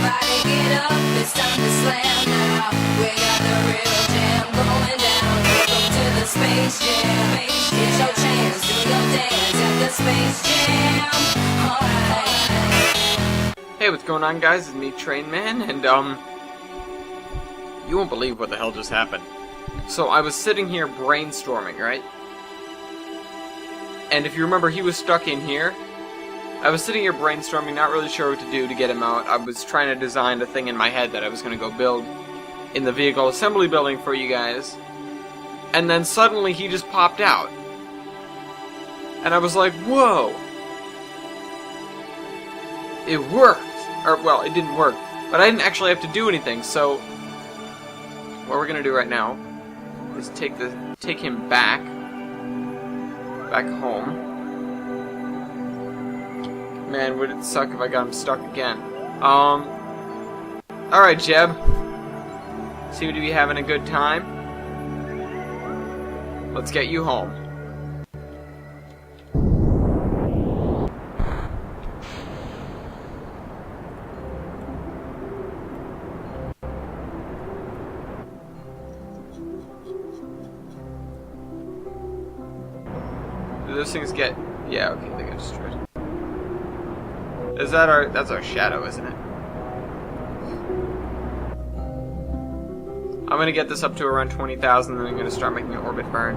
Everybody get up, it's time to slam now. We got the real jam going down. Welcome to the Space Jam. Here's your chance, do your dance at the Space Jam. Alright. Hey, what's going on, guys? It's me, Train Man, and you won't believe what the hell just happened. So I was sitting here brainstorming, right? And if you remember, he was stuck in here. I was sitting here brainstorming, not really sure what to do to get him out. I was trying to design a thing in my head that I was going to go build in the vehicle assembly building for you guys. And then suddenly he just popped out. And I was like, whoa! It worked! Or, well, it didn't work. But I didn't actually have to do anything, so what we're going to do right now is take him back home. Man, would it suck if I got him stuck again. Alright, Jeb. Seem to be having a good time. Let's get you home. Do those things get... Yeah, okay, they get destroyed. Is that our... That's our shadow, isn't it? I'm gonna get this up to around 20,000, and then I'm gonna start making an orbit burn.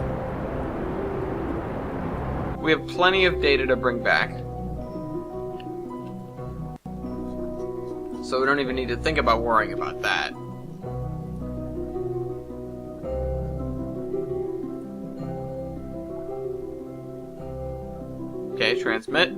We have plenty of data to bring back. So we don't even need to think about worrying about that. Okay, transmit.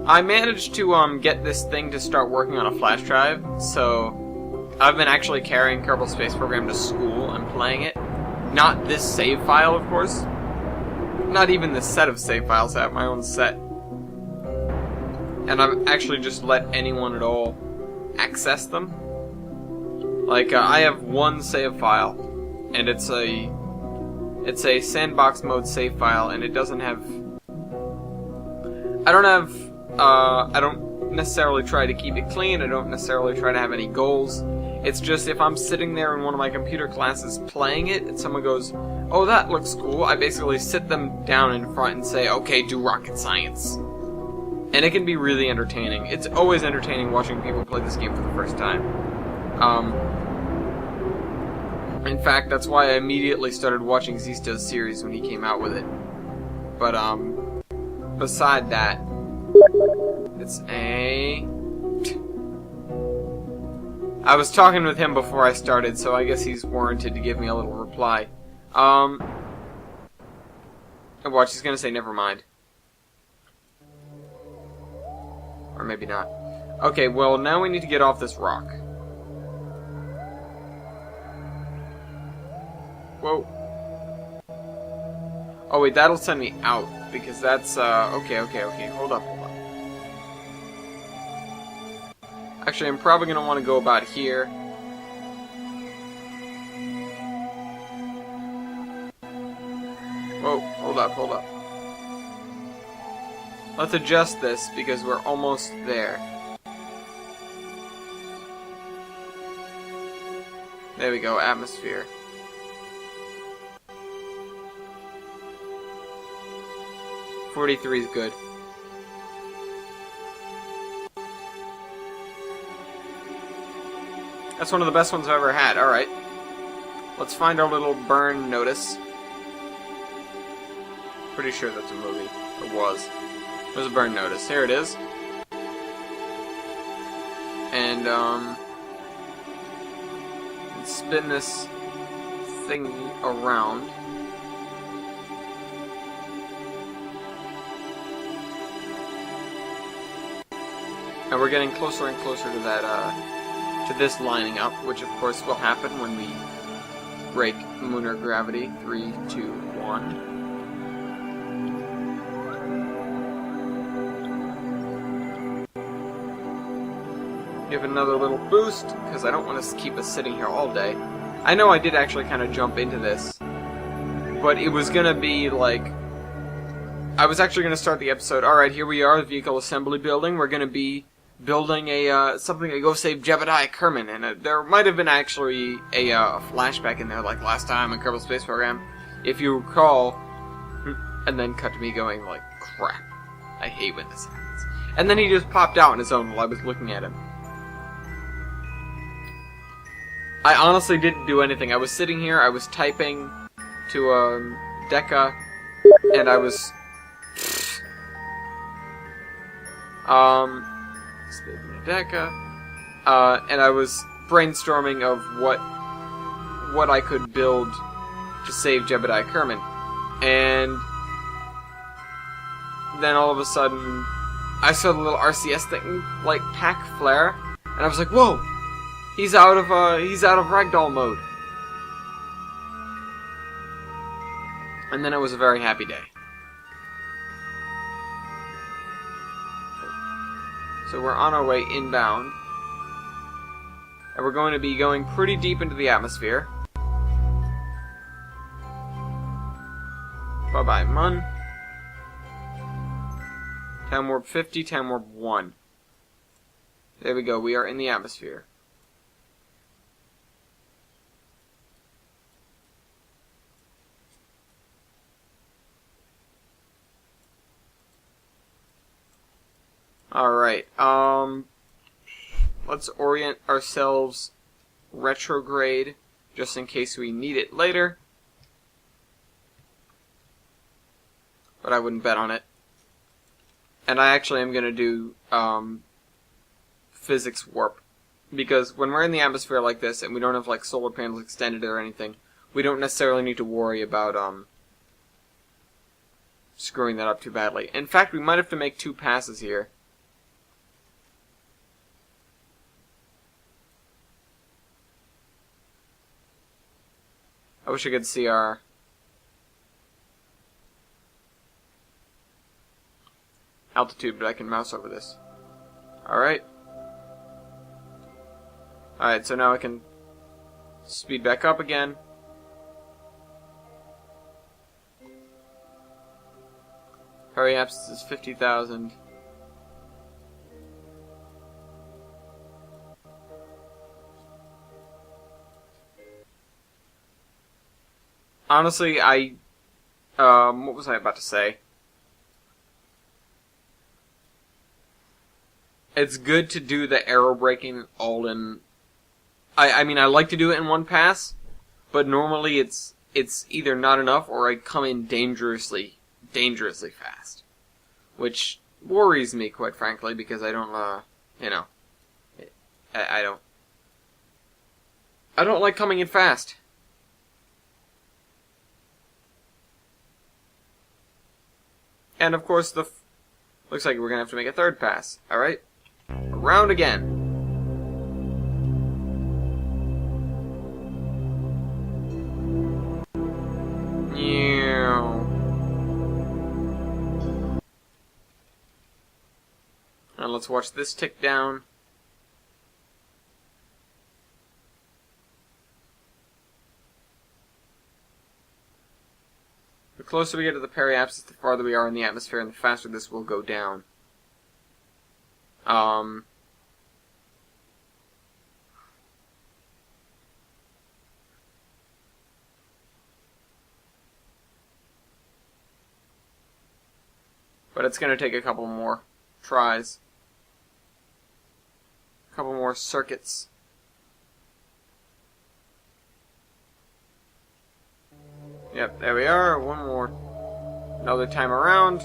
I managed to get this thing to start working on a flash drive, so I've been actually carrying Kerbal Space Program to school and playing it. Not this save file, of course. Not even this set of save files. I have my own set. And I've actually just let anyone at all access them. Like, I have one save file, and it's a sandbox mode save file, and it doesn't have... I don't necessarily try to keep it clean, I don't necessarily try to have any goals. It's just if I'm sitting there in one of my computer classes playing it, and someone goes, oh, that looks cool, I basically sit them down in front and say, okay, do rocket science. And it can be really entertaining. It's always entertaining watching people play this game for the first time. In fact, that's why I immediately started watching Zista's series when he came out with it. But, beside that, it's a... I was talking with him before I started, so I guess he's warranted to give me a little reply. Watch, he's gonna say never mind. Or maybe not. Okay, well, now we need to get off this rock. Whoa. Oh, wait, that'll send me out, because that's, okay, hold up. Actually, I'm probably going to want to go about here. Whoa, hold up. Let's adjust this, because we're almost there. There we go, atmosphere. .43 is good. That's one of the best ones I've ever had. Alright. Let's find our little burn notice. Pretty sure that's a movie. It was. There's a burn notice. Here it is. And, spin this thing around. And we're getting closer and closer to that, to this lining up, which of course will happen when we break lunar gravity. 3, 2, 1. Give another little boost, because I don't want to keep us sitting here all day. I know I did actually kind of jump into this, but it was going to be like... I was actually going to start the episode, alright, here we are, the vehicle assembly building. We're going to be building a something to go save Jebediah Kerman, and there might have been actually a flashback in there, like last time in Kerbal Space Program, if you recall, and then cut to me going like, crap, I hate when this happens. And then he just popped out on his own while I was looking at him. I honestly didn't do anything. I was sitting here, I was typing to Deca, and I was and I was brainstorming of what I could build to save Jebediah Kerman. And then all of a sudden, I saw the little RCS thing, like, pack flare, and I was like, whoa! He's out of ragdoll mode. And then it was a very happy day. So we're on our way inbound. And we're going to be going pretty deep into the atmosphere. Bye-bye, Mun. Time warp 50, time warp 1. There we go, we are in the atmosphere. Alright, let's orient ourselves retrograde, just in case we need it later. But I wouldn't bet on it. And I actually am going to do, physics warp. Because when we're in the atmosphere like this, and we don't have, like, solar panels extended or anything, we don't necessarily need to worry about, screwing that up too badly. In fact, we might have to make 2 passes here. I wish I could see our... altitude, but I can mouse over this. Alright. Alright, so now I can speed back up again. Hurry abscess is 50,000. Honestly, what was I about to say? It's good to do the arrow braking all in... I mean, I like to do it in one pass, but normally it's either not enough or I come in dangerously fast. Which worries me, quite frankly, because I don't, you know... I don't like coming in fast. And of course, looks like we're gonna have to make a 3rd pass. Alright? Around again. And let's watch this tick down. The closer we get to the periapsis, the farther we are in the atmosphere, and the faster this will go down. But it's going to take a couple more tries. A couple more circuits. Yep, there we are. One more. Another time around.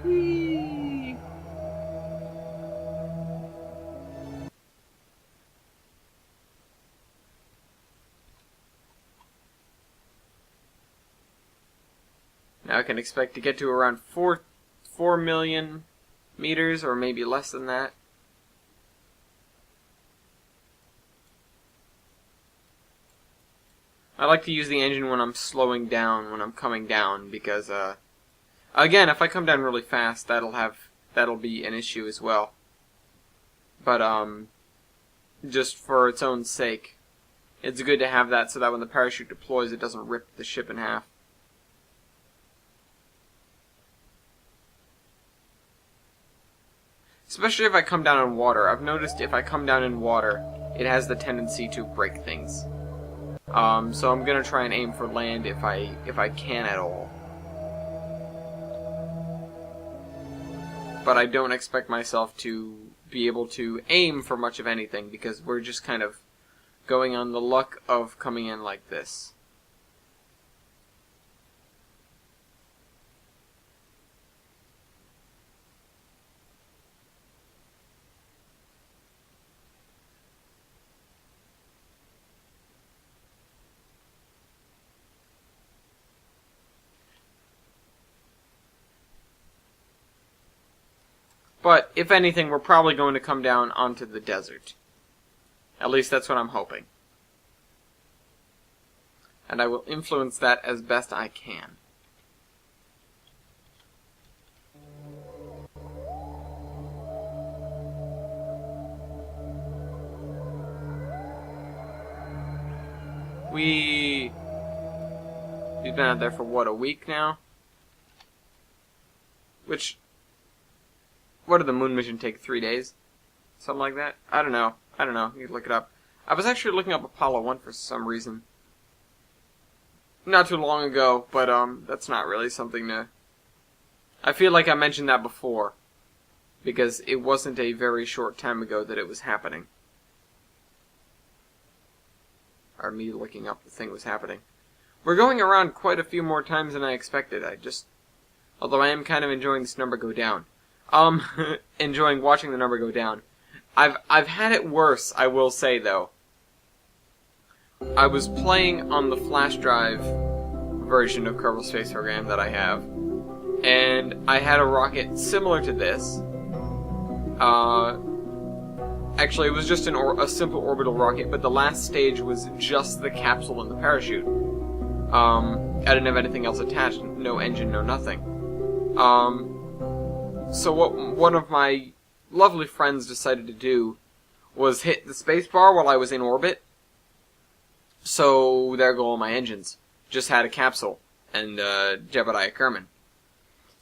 Whee! Now I can expect to get to around 4 million meters, or maybe less than that. I like to use the engine when I'm slowing down, when I'm coming down, because, again, if I come down really fast, that'll have that'll be an issue as well. But, just for its own sake, it's good to have that so that when the parachute deploys, it doesn't rip the ship in half. Especially if I come down in water. I've noticed if I come down in water, it has the tendency to break things. So I'm gonna try and aim for land if I can at all. But I don't expect myself to be able to aim for much of anything because we're just kind of going on the luck of coming in like this. But, if anything, we're probably going to come down onto the desert. At least that's what I'm hoping. And I will influence that as best I can. We've been out there for, what, a week now? What did the moon mission take, 3 days? Something like that? I don't know. You can look it up. I was actually looking up Apollo 1 for some reason. Not too long ago, but that's not really something to... I feel like I mentioned that before. Because it wasn't a very short time ago that it was happening. Or me looking up the thing was happening. We're going around quite a few more times than I expected. Although I am kind of enjoying this number go down. Enjoying watching the number go down. I've had it worse, I will say, though. I was playing on the flash drive version of Kerbal Space Program that I have, and I had a rocket similar to this. Actually, it was just a simple orbital rocket, but the last stage was just the capsule and the parachute. I didn't have anything else attached, no engine, no nothing. So what one of my lovely friends decided to do was hit the spacebar while I was in orbit. So there go all my engines. Just had a capsule and Jebediah Kerman.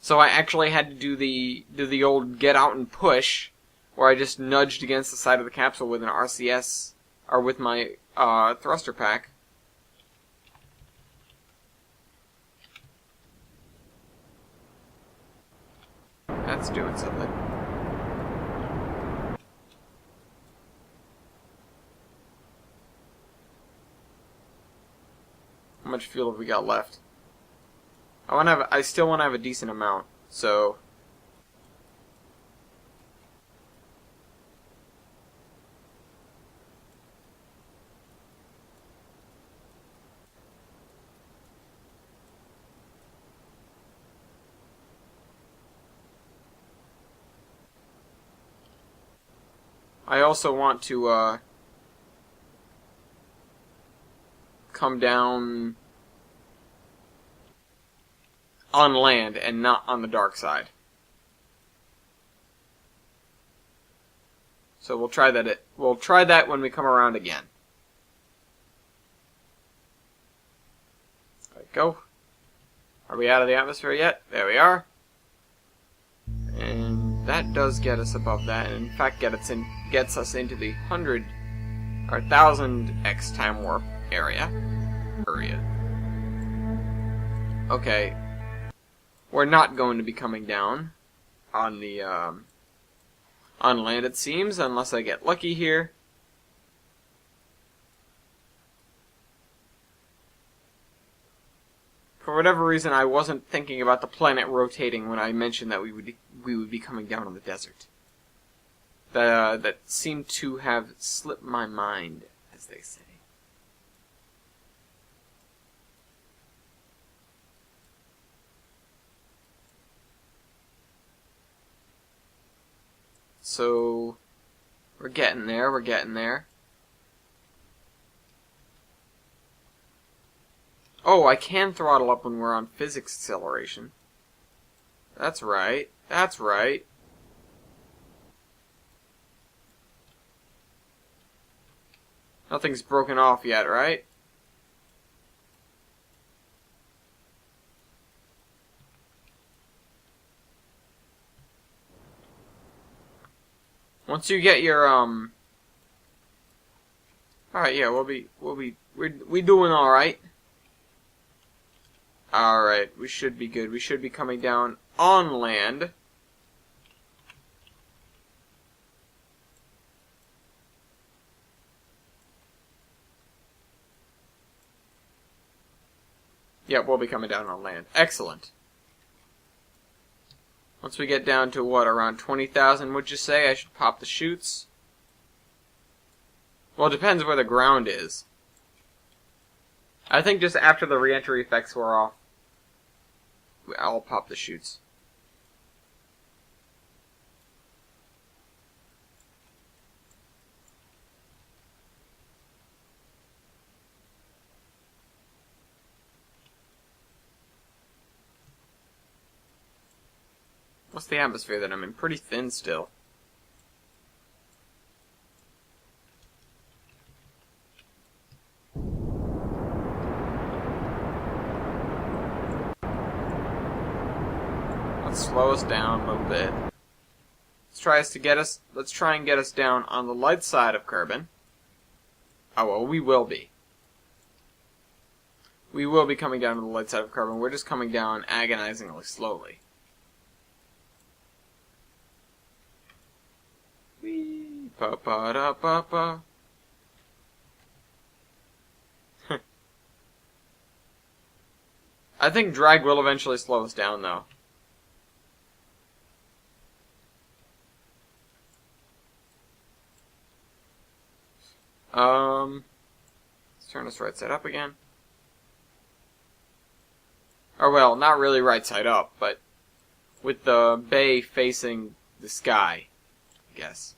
So I actually had to do the old get out and push, where I just nudged against the side of the capsule with an RCS or with my thruster pack. That's doing something. How much fuel have we got left? I still want to have a decent amount, so... I also want to, come down on land and not on the dark side. So we'll try that. We'll try that when we come around again. There we go. Are we out of the atmosphere yet? There we are. And that does get us above that, and in fact gets us into the 100 or 1000x time warp area. Okay. We're not going to be coming down on the on land, it seems, unless I get lucky here. For whatever reason, I wasn't thinking about the planet rotating when I mentioned that we would be coming down on the desert. That seemed to have slipped my mind, as they say. So, we're getting there. Oh, I can throttle up when we're on physics acceleration. That's right. Nothing's broken off yet, right? Once you get your alright, yeah, we're doing alright. Alright, we should be good. We should be coming down on land. Yeah, we'll be coming down on land. Excellent. Once we get down to, what, around 20,000, would you say? I should pop the chutes? Well, it depends where the ground is. I think just after the re-entry effects wear off, I'll pop the chutes. What's the atmosphere that I'm in? Pretty thin still. Let's slow us down a little bit. Let's try and get us down on the light side of Kerman. Oh well, we will be. We will be coming down to the light side of Kerman. We're just coming down agonizingly slowly. Whee, pa pa da pa pa. I think drag will eventually slow us down, though. Let's turn this right side up again. Or, well, not really right side up, but with the bay facing the sky, I guess.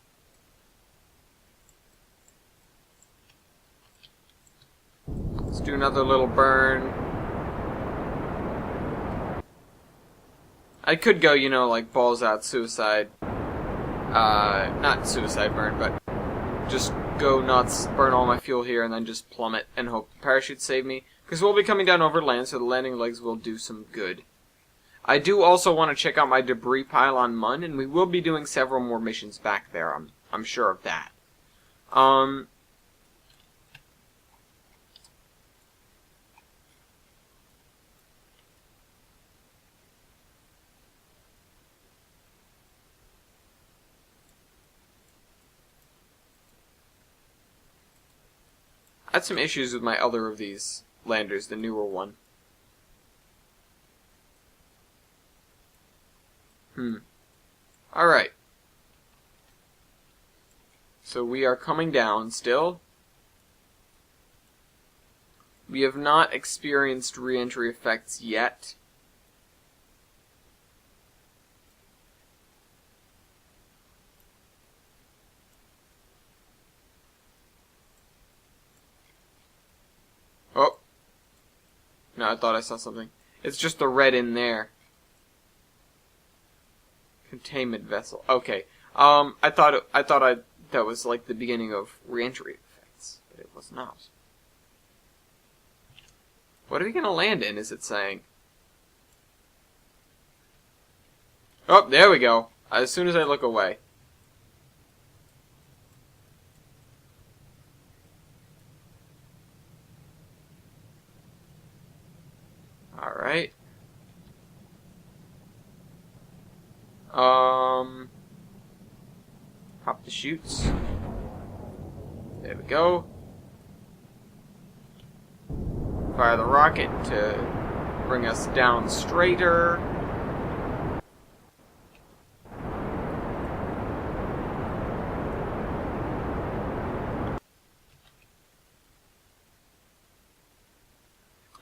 Let's do another little burn. I could go, you know, like balls out suicide. Not suicide burn, but just go nuts, burn all my fuel here, and then just plummet and hope the parachute save me. Because we'll be coming down over land, so the landing legs will do some good. I do also want to check out my debris pile on Mun, and we will be doing several more missions back there. I'm sure of that. I had some issues with my other of these landers, the newer one. Alright. So we are coming down still. We have not experienced re-entry effects yet. Oh. No, I thought I saw something. It's just the red in there. Containment vessel. Okay. I thought that was like the beginning of re-entry effects, but it was not. What are we gonna land in, is it saying? Oh, there we go. As soon as I look away. Alright. Pop the chutes. There we go. Fire the rocket to bring us down straighter.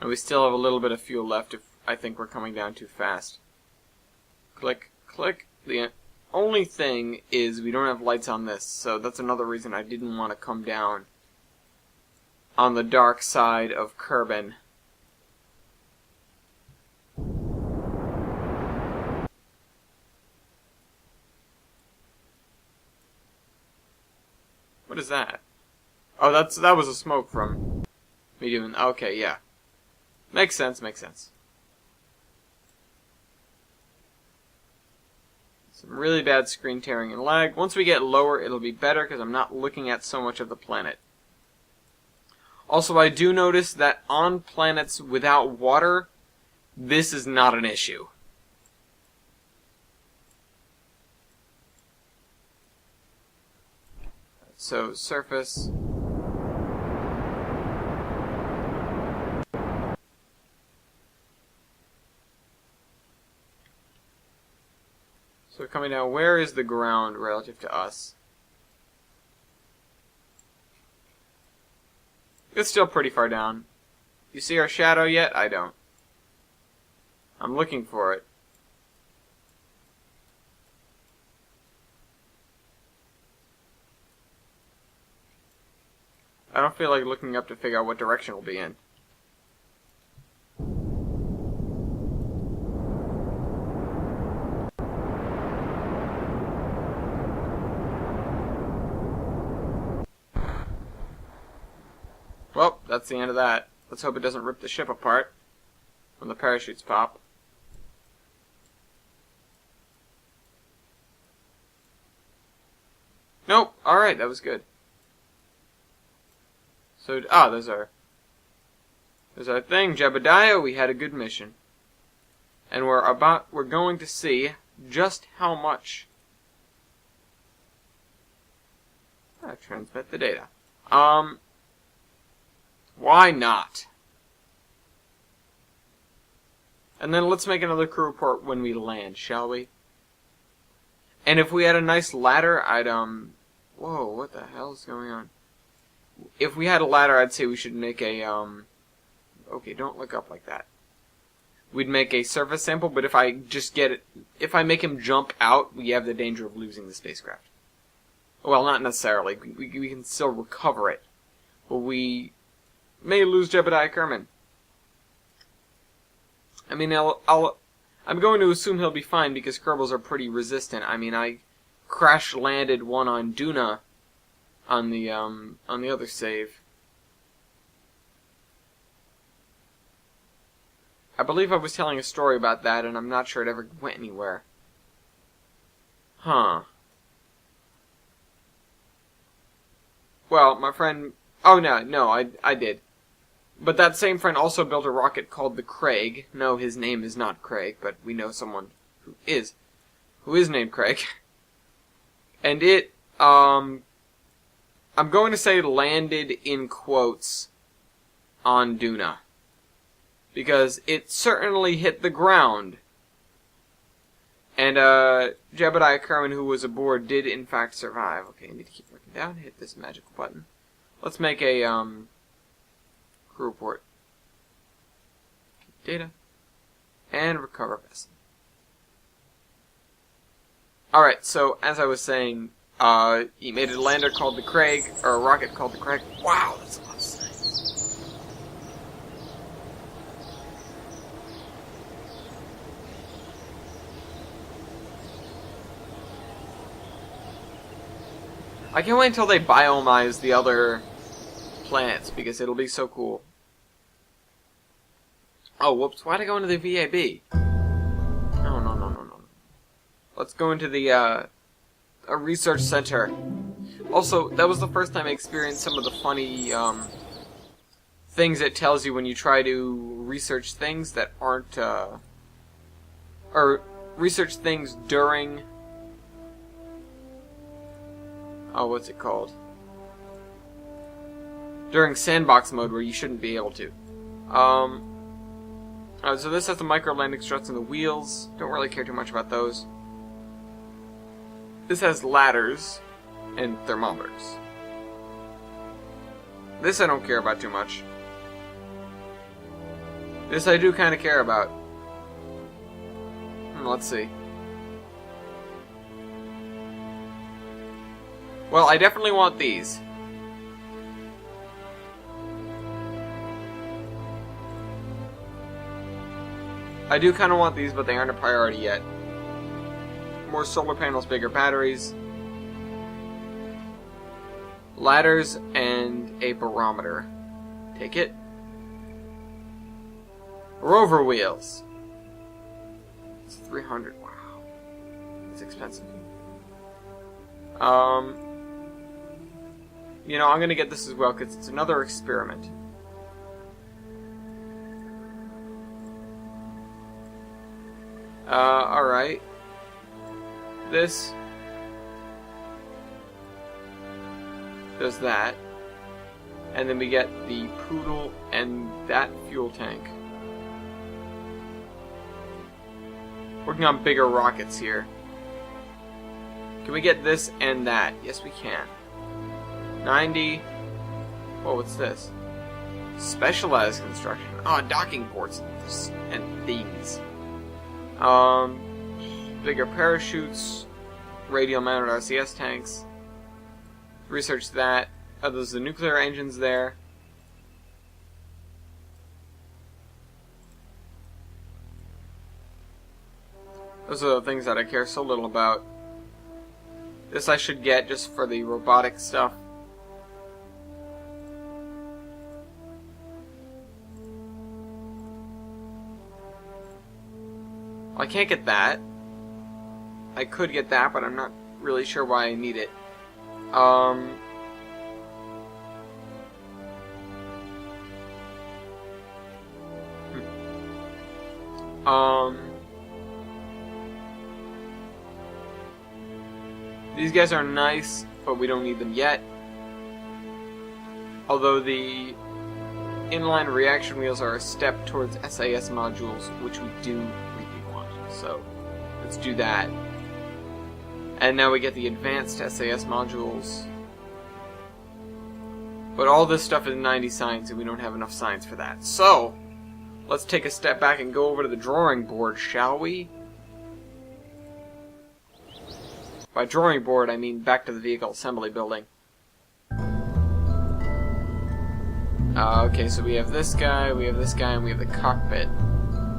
And we still have a little bit of fuel left if I think we're coming down too fast. Click, click. The only thing is we don't have lights on this, so that's another reason I didn't want to come down on the dark side of Kerman. What is that? Oh, that was a smoke from me doing... Okay, yeah. Makes sense, makes sense. Some really bad screen tearing and lag. Once we get lower, it'll be better because I'm not looking at so much of the planet. Also, I do notice that on planets without water, this is not an issue. So, surface. So coming down, where is the ground relative to us? It's still pretty far down. You see our shadow yet? I don't. I'm looking for it. I don't feel like looking up to figure out what direction we'll be in. Well, that's the end of that. Let's hope it doesn't rip the ship apart when the parachutes pop. Nope. Alright, that was good. So, there's our thing, Jebediah. We had a good mission. And we're going to see just how much. Transmit the data. Why not? And then let's make another crew report when we land, shall we? And if we had a nice ladder, I'd, whoa, what the hell is going on? If we had a ladder, I'd say we should make a, okay, don't look up like that. We'd make a surface sample, but if I just get it, if I make him jump out, we have the danger of losing the spacecraft. Well, not necessarily. We can still recover it. But we may lose Jebediah Kerman. I mean, I'm going to assume he'll be fine because Kerbals are pretty resistant. I mean, I crash landed one on Duna on the other save. I believe I was telling a story about that, and I'm not sure it ever went anywhere. Huh. Well, my friend... Oh, no, I did. But that same friend also built a rocket called the Craig. No, his name is not Craig, but we know someone who is named Craig. And it, I'm going to say landed in quotes on Duna. Because it certainly hit the ground. And, Jebediah Kerman, who was aboard, did in fact survive. Okay, I need to keep looking down, hit this magical button. Let's make a, crew report. Data. And recover vessel. Alright, so, as I was saying, he made a lander called the Craig, or a rocket called the Craig. Wow, that's a lot of science. I can't wait until they biomize the other planets, because it'll be so cool. Oh, whoops, why'd I go into the VAB? No. Let's go into the, a research center. Also, that was the first time I experienced some of the funny, things it tells you when you try to research things that aren't, or research things during, oh, what's it called? During sandbox mode where you shouldn't be able to. So this has the micro landing struts and the wheels. Don't really care too much about those. This has ladders and thermometers. This I don't care about too much. This I do kind of care about. Let's see. Well, I definitely want these. I do kind of want these, but they aren't a priority yet. More solar panels, bigger batteries. Ladders and a barometer. Take it. Rover wheels. It's 300. Wow. It's expensive. You know, I'm gonna get this as well because it's another experiment. Alright. This does that. And then we get the poodle and that fuel tank. Working on bigger rockets here. Can we get this and that? Yes, we can. 90. Whoa, what's this? Specialized construction. Oh, docking ports and these. Bigger parachutes. Radial mounted RCS tanks. Research that. Oh, there's the nuclear engines there. Those are the things that I care so little about. This I should get just for the robotic stuff. Well, I can't get that. I could get that, but I'm not really sure why I need it. These guys are nice, but we don't need them yet. Although the inline reaction wheels are a step towards SAS modules, which we do really want. So, let's do that. And now we get the advanced SAS modules. But all this stuff is 90 science, and we don't have enough science for that. So, let's take a step back and go over to the drawing board, shall we? By drawing board, I mean back to the vehicle assembly building. Okay, so we have this guy, we have this guy, and we have the cockpit.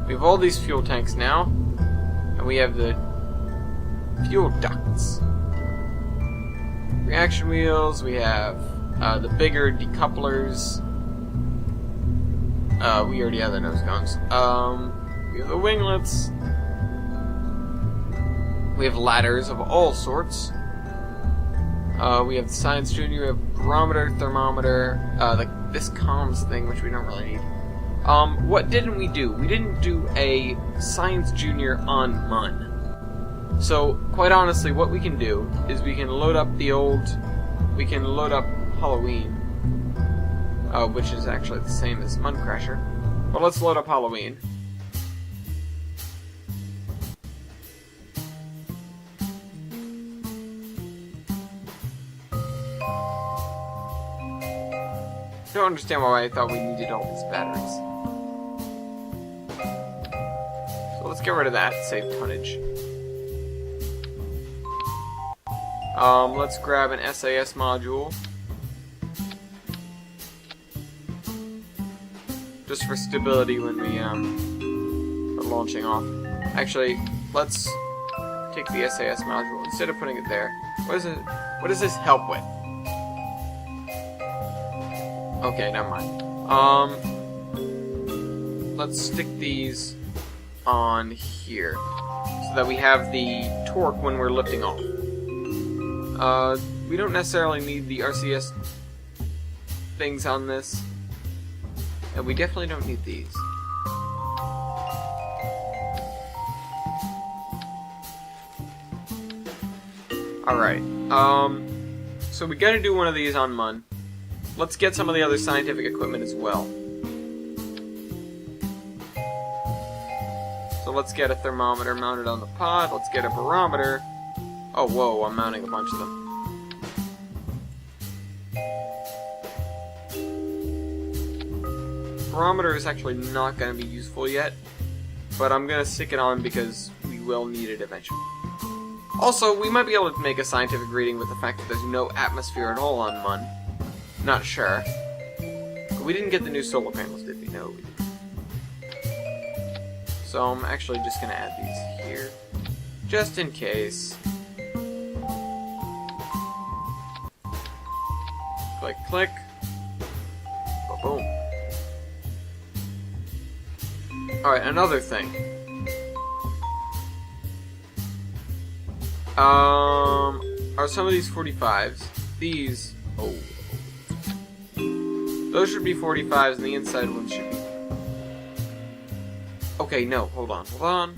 We have all these fuel tanks now, and we have the fuel ducts. Reaction wheels, we have the bigger decouplers. We already have the nose cones. We have the winglets. We have ladders of all sorts. We have the Science Junior, we have barometer, thermometer, this comms thing, which we don't really need. What didn't we do? We didn't do a Science Junior on MUN. So, quite honestly, what we can do is we can load up we can load up Halloween, which is actually the same as MUN Crasher. But let's load up Halloween. I don't understand why I thought we needed all these batteries. So let's get rid of that, save tonnage. Let's grab an SAS module. Just for stability when we are launching off. Actually, let's take the SAS module instead of putting it there. What does this help with? Okay, never mind. Let's stick these on here so that we have the torque when we're lifting off. We don't necessarily need the RCS things on this, and we definitely don't need these. Alright, so we gotta do one of these on MUN. Let's get some of the other scientific equipment as well. So let's get a thermometer mounted on the pod. Let's get a barometer. Oh, whoa, I'm mounting a bunch of them. Barometer is actually not going to be useful yet, but I'm going to stick it on because we will need it eventually. Also, we might be able to make a scientific reading with the fact that there's no atmosphere at all on MUN. Not sure. But we didn't get the new solar panels, did we? No, we didn't. So I'm actually just going to add these here. Just in case. Click, click. Boom. Alright, another thing. Are some of these 45s? These... Oh. Those should be 45s, and the inside ones should be... Okay, no, hold on, hold on.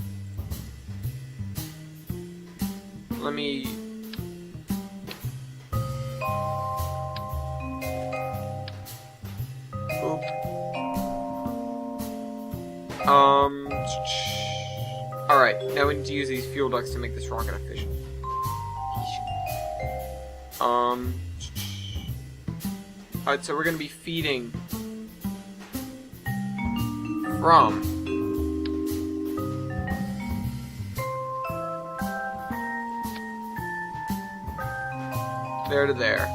Let me... Oop. Alright, now we need to use these fuel ducts to make this rocket efficient. Alright, so we're gonna be feeding from there to there,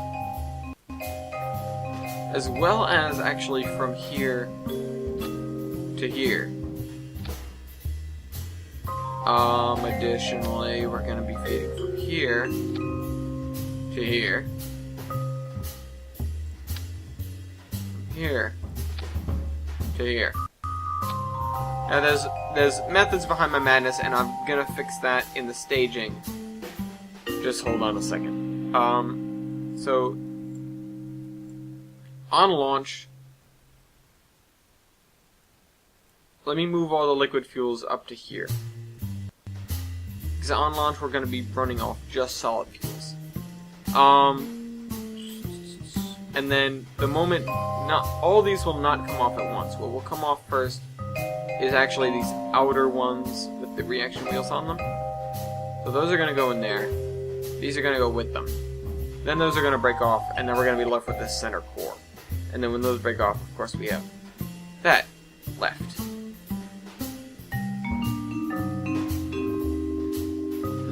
as well as actually from here to here. Additionally, we're gonna be feeding from here to here, from here to here. Now there's methods behind my madness, and I'm gonna fix that in the staging. Just hold on a second. So on launch, let me move all the liquid fuels up to here. Because on launch we're going to be running off just solid fuels. And then the moment, not all these will not come off at once. What will come off first is actually these outer ones with the reaction wheels on them. So those are going to go in there. These are going to go with them. Then those are going to break off, and then we're going to be left with this center core. And then when those break off, of course, we have that left.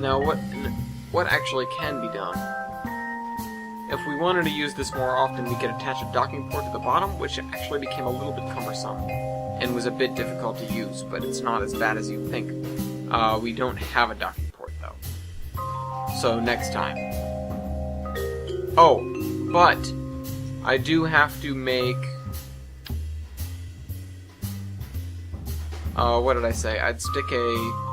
Now, what actually can be done? If we wanted to use this more often, we could attach a docking port to the bottom, which actually became a little bit cumbersome and was a bit difficult to use, but it's not as bad as you think. We don't have a docking port, though. So, next time. Oh, but I do have to make... what did I say? I'd stick a...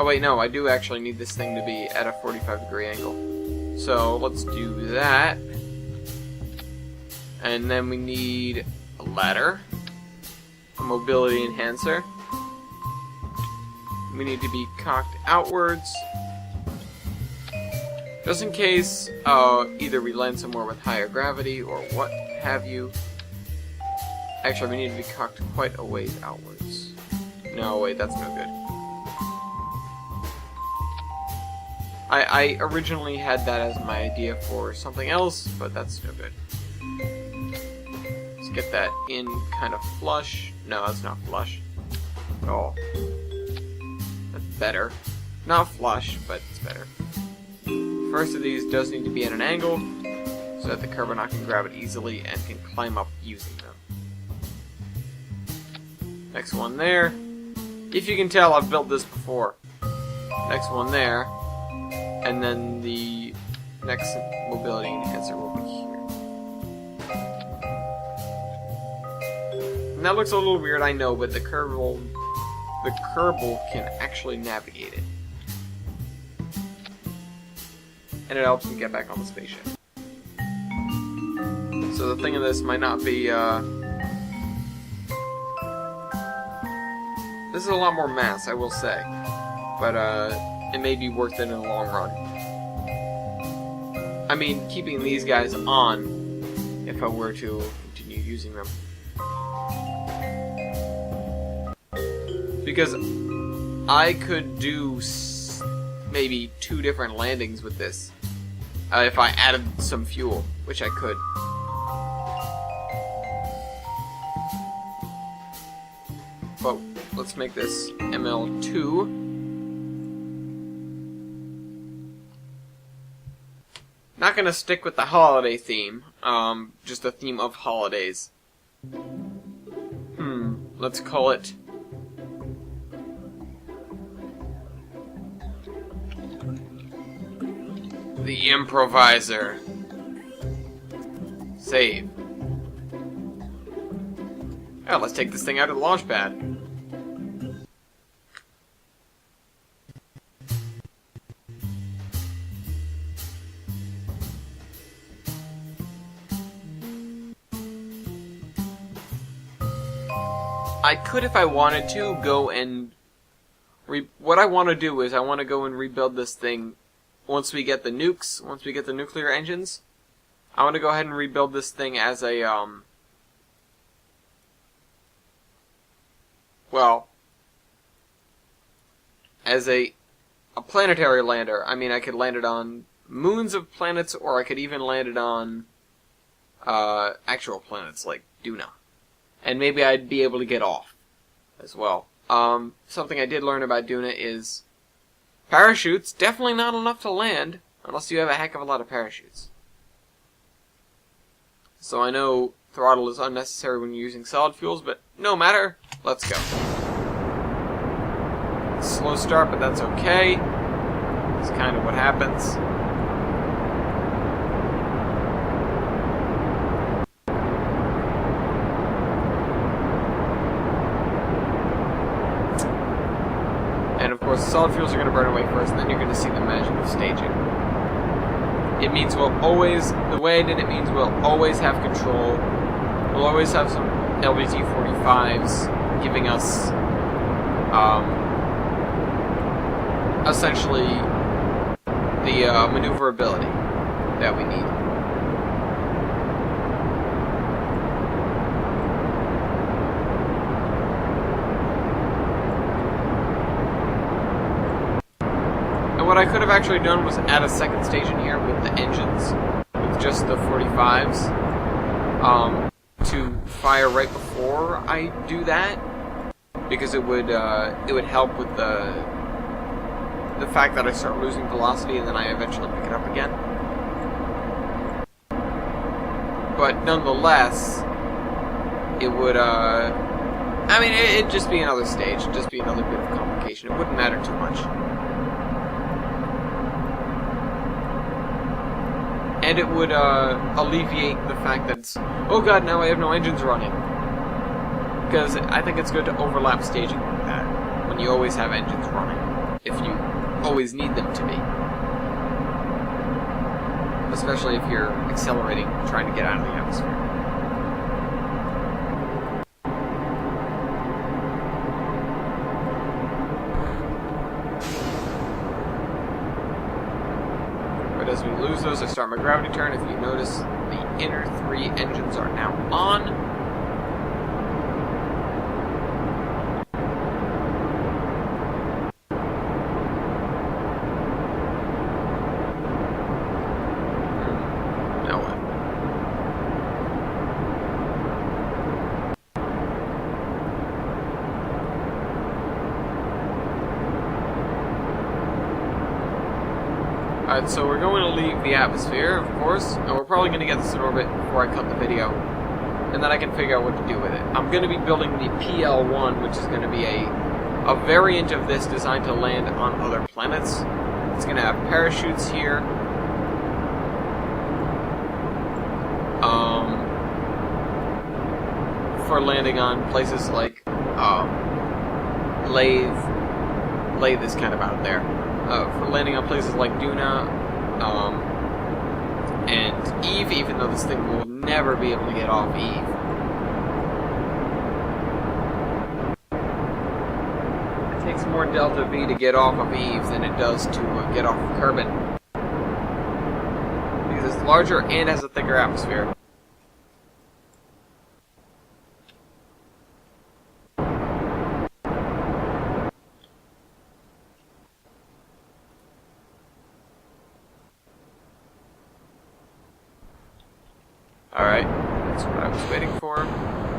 Oh wait, no, I do actually need this thing to be at a 45-degree angle. So, let's do that. And then we need a ladder, a mobility enhancer. We need to be cocked outwards, just in case either we land somewhere with higher gravity or what have you. Actually, we need to be cocked quite a ways outwards. No, wait, that's no good. I originally had that as my idea for something else, but that's no good. Let's get that in kind of flush. No, that's not flush at all. That's better. Not flush, but it's better. First of these does need to be at an angle, so that the Kerman can grab it easily and can climb up using them. Next one there. If you can tell, I've built this before. Next one there. And then the next mobility enhancer will be here. And that looks a little weird, I know, but the Kerbal can actually navigate it. And it helps him get back on the spaceship. So the thing of this might not be, this is a lot more mass, I will say. But, it may be worth it in the long run. I mean, keeping these guys on, if I were to continue using them. Because I could do maybe 2 different landings with this, if I added some fuel, which I could. But let's make this ML2. Not gonna stick with the holiday theme, just the theme of holidays. Let's call it the Improviser. Save. Oh, let's take this thing out of the launch pad. I could, if I wanted to, go and... What I want to do is I want to go and rebuild this thing once we get the nukes, once we get the nuclear engines. I want to go ahead and rebuild this thing as a, well, as a planetary lander. I mean, I could land it on moons of planets, or I could even land it on, actual planets, like Duna. And maybe I'd be able to get off as well. Something I did learn about Duna is parachutes, definitely not enough to land, unless you have a heck of a lot of parachutes. So I know throttle is unnecessary when you're using solid fuels, but no matter, let's go. Slow start, but that's okay. It's kind of what happens. And of course, the solid fuels are going to burn away first, and then you're going to see the magic of staging. It means we'll always, the way I did it means we'll always have control. We'll always have some LBT-45s giving us, essentially, the maneuverability that we need. What I could have actually done was add a second station here with the engines, with just the 45s, to fire right before I do that, because it would help with the fact that I start losing velocity and then I eventually pick it up again. But nonetheless, it would, I mean, it'd just be another stage, it'd just be another bit of complication. It wouldn't matter too much. And it would alleviate the fact that it's, oh god, now I have no engines running. Because I think it's good to overlap staging like that, when you always have engines running, if you always need them to be. Especially if you're accelerating, trying to get out of the atmosphere. As we lose those, I start my gravity turn. If you notice, the inner three engines are now on. Now what? Alright, so we're going to leave the atmosphere, of course, and we're probably going to get this in orbit before I cut the video, and then I can figure out what to do with it. I'm going to be building the PL-1, which is going to be a variant of this designed to land on other planets. It's going to have parachutes here. For landing on places like, Lathe is kind of out there. For landing on places like Duna, and Eve, even though this thing will never be able to get off Eve. It takes more delta V to get off of Eve than it does to get off of Kerbin. Because it's larger and has a thicker atmosphere. Alright, that's what I was waiting for.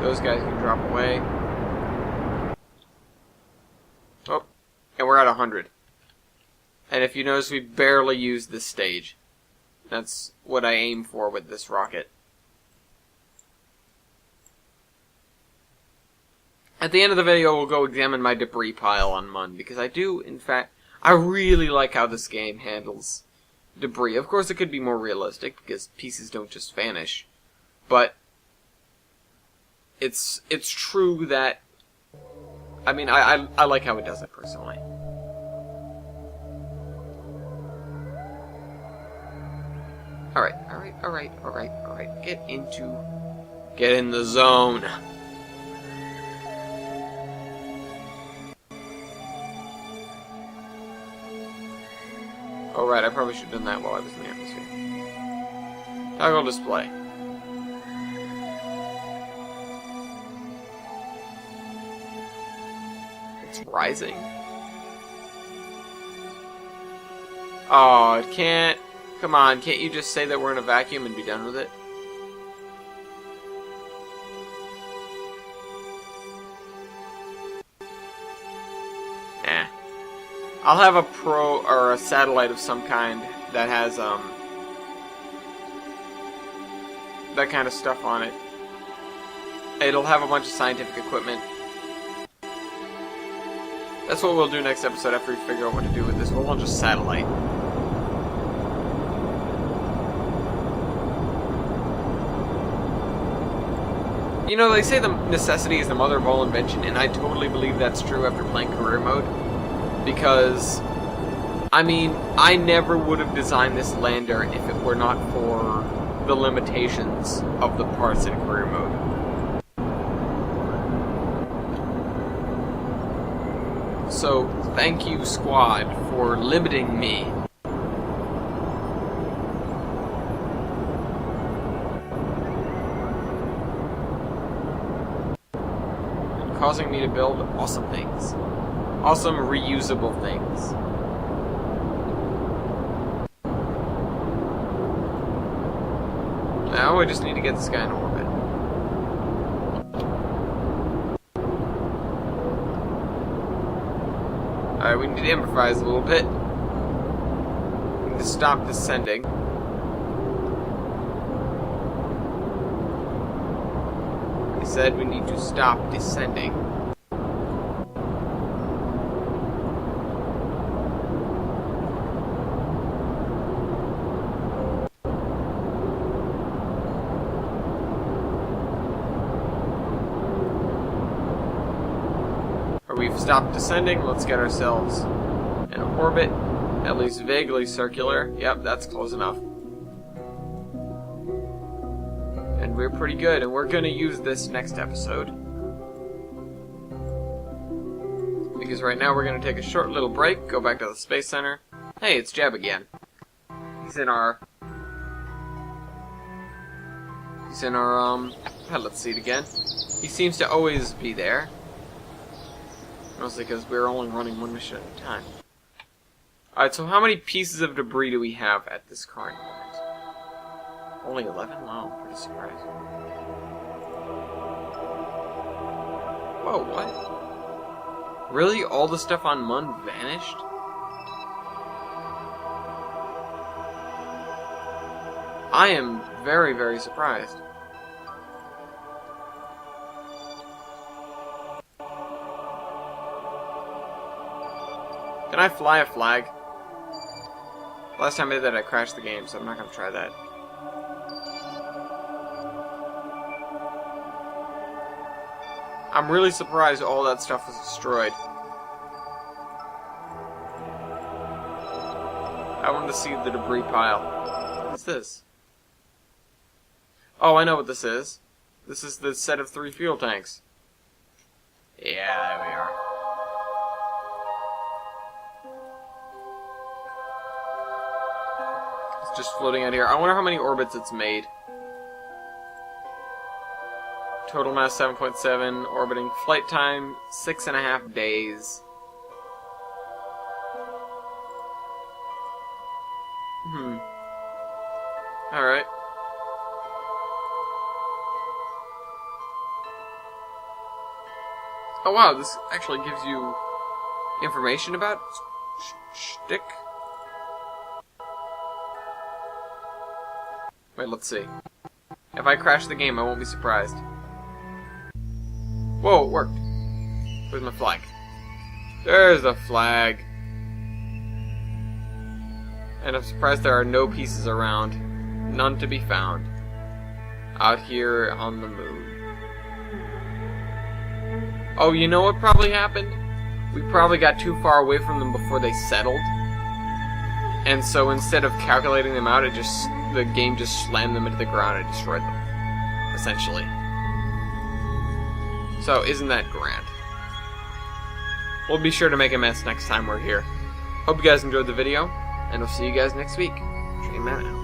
Those guys can drop away. Oh, and we're at 100. And if you notice, we barely used this stage. That's what I aim for with this rocket. At the end of the video, we'll go examine my debris pile on Mun, because I do, in fact, I really like how this game handles debris. Of course, it could be more realistic, because pieces don't just vanish. But it's true that, I mean, I like how it does it, personally. Alright. Get in the zone. Oh, right, I probably should have done that while I was in the atmosphere. Toggle display. It's rising. Oh, it can't. Come on, can't you just say that we're in a vacuum and be done with it? Nah. I'll have a or a satellite of some kind that has, that kind of stuff on it. It'll have a bunch of scientific equipment. That's what we'll do next episode after we figure out what to do with this. We'll launch a satellite. You know, they say the necessity is the mother of all invention, and I totally believe that's true after playing career mode. Because, I mean, I never would have designed this lander if it were not for the limitations of the parts in career mode. So, thank you, squad, for limiting me. And causing me to build awesome things. Awesome, reusable things. Now we just need to get this guy in orbit. Alright, we need to improvise a little bit. We need to stop descending. I said we need to stop descending. We've stopped descending. Let's get ourselves in orbit, at least vaguely circular. Yep, that's close enough. And we're pretty good, and we're going to use this next episode. Because right now we're going to take a short little break, go back to the Space Center. Hey, it's Jeb again. He's in our pilot seat again. He seems to always be there. Mostly because we're only running one mission at a time. Alright, so how many pieces of debris do we have at this current moment? Only 11? Wow, I'm pretty surprised. Whoa, what? Really? All the stuff on Mun vanished? I am very, very surprised. Can I fly a flag? Last time I did that, I crashed the game, so I'm not going to try that. I'm really surprised all that stuff was destroyed. I wanted to see the debris pile. What's this? Oh, I know what this is. This is the set of 3 fuel tanks. Yeah, there we are. Just floating out here. I wonder how many orbits it's made. Total mass 7.7, orbiting. Flight time 6.5 days. Alright. Oh wow, this actually gives you information about Shtick? Wait, let's see. If I crash the game, I won't be surprised. Whoa, it worked. Where's my flag? There's the flag. And I'm surprised there are no pieces around. None to be found. Out here on the moon. Oh, you know what probably happened? We probably got too far away from them before they settled. And so instead of calculating them out, the game just slammed them into the ground and destroyed them. Essentially. So, isn't that grand? We'll be sure to make a mess next time we're here. Hope you guys enjoyed the video, and we'll see you guys next week. Dream out.